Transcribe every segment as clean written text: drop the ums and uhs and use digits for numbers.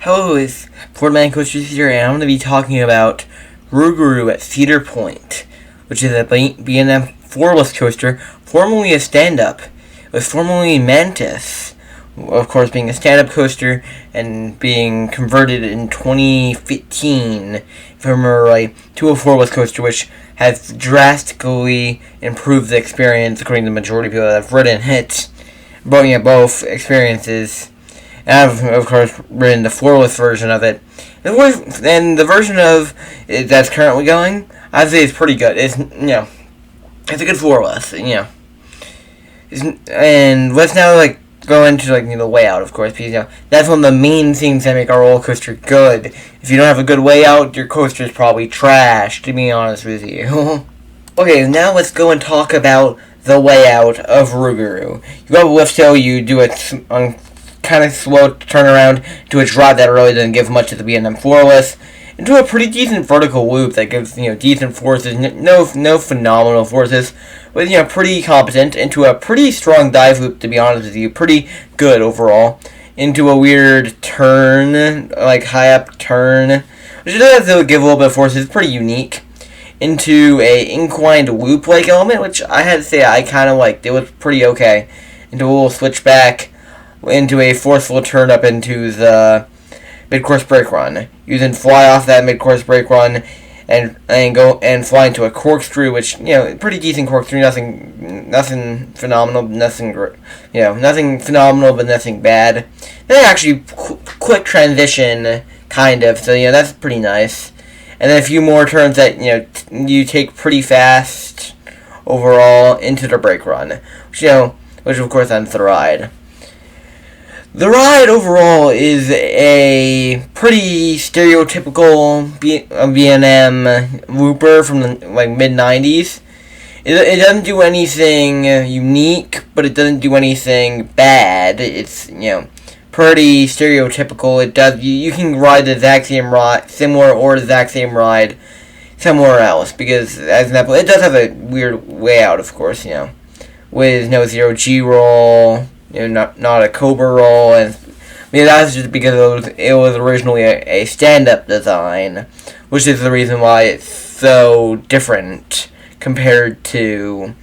Hello, it's Florida Coasters here, and I'm going to be talking about Rougarou at Cedar Point, which is a B&M Floorless coaster, formerly a stand-up. It was formerly Mantis, of course being a stand-up coaster, and being converted in 2015, if I remember right, to a Floorless coaster, which has drastically improved the experience, according to the majority of people that have ridden it. Both experiences. And I've, of course, ridden the floorless version of it. And the version of it that's currently going, I'd say it's pretty good. It's a good floorless, And let's now, go into, the layout, of course, because, that's one of the main things that make our roller coaster good. If you don't have a good layout, your coaster is probably trash, to be honest with you. Okay, now let's go and talk about the layout of Rougarou. You go to lift hill, you do it on kind of slow turnaround to a drop that really doesn't give much of the B&M Floorless, into a pretty decent vertical loop that gives, decent forces, no phenomenal forces, but, pretty competent, into a pretty strong dive loop, to be honest with you, pretty good overall, into a weird turn, high up turn, which does give a little bit of force. It's pretty unique, into a inclined loop-like element, which I had to say I kind of liked. It was pretty okay, into a little switchback, into a forceful turn up into the mid-course brake run. You then fly off that mid-course brake run and go and fly into a corkscrew, which, pretty decent corkscrew, nothing phenomenal, nothing phenomenal, but nothing bad. Then actually quick transition, kind of, so, that's pretty nice. And then a few more turns that, you take pretty fast overall into the brake run, which of course ends the ride. The ride overall is a pretty stereotypical B&M looper from the mid-90s. It doesn't do anything unique, but it doesn't do anything bad. It's pretty stereotypical. It does you can ride the exact same ride, similar or the exact same ride somewhere else, because as an example, it does have a weird layout, of course, with no zero G roll. Not a Cobra roll, and that's just because it was originally a stand-up design, which is the reason why it's so different compared to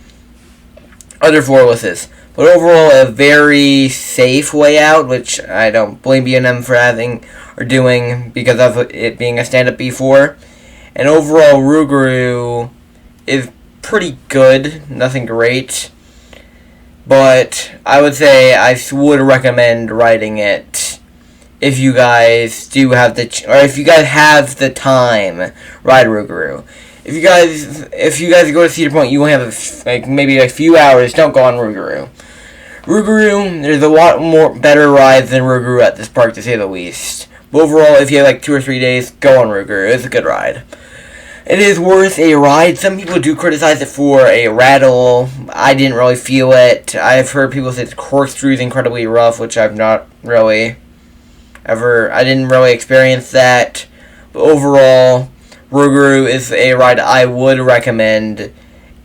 other floorlesses. But overall, a very safe layout, which I don't blame B&M for having or doing because of it being a stand-up before. And overall, Rougarou is pretty good, nothing great. But I would say I would recommend riding it if you guys do have if you guys have the time. Ride Rougarou. If you guys go to Cedar Point, you only have maybe a few hours. Don't go on Rougarou. Rougarou, there's a lot more better rides than Rougarou at this park, to say the least. But overall, if you have 2 or 3 days, go on Rougarou. It's a good ride. It is worth a ride. Some people do criticize it for a rattle. I didn't really feel it. I've heard people say the corkscrew is incredibly rough, which I've not really I didn't really experience that. But overall, Rougarou is a ride I would recommend.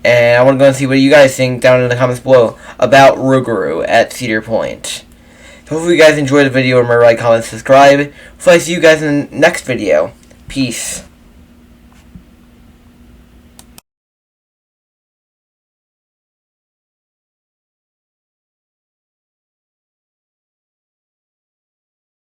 And I want to go and see what you guys think down in the comments below about Rougarou at Cedar Point. So hopefully you guys enjoyed the video. Remember to like, comment, subscribe. So I see you guys in the next video. Peace.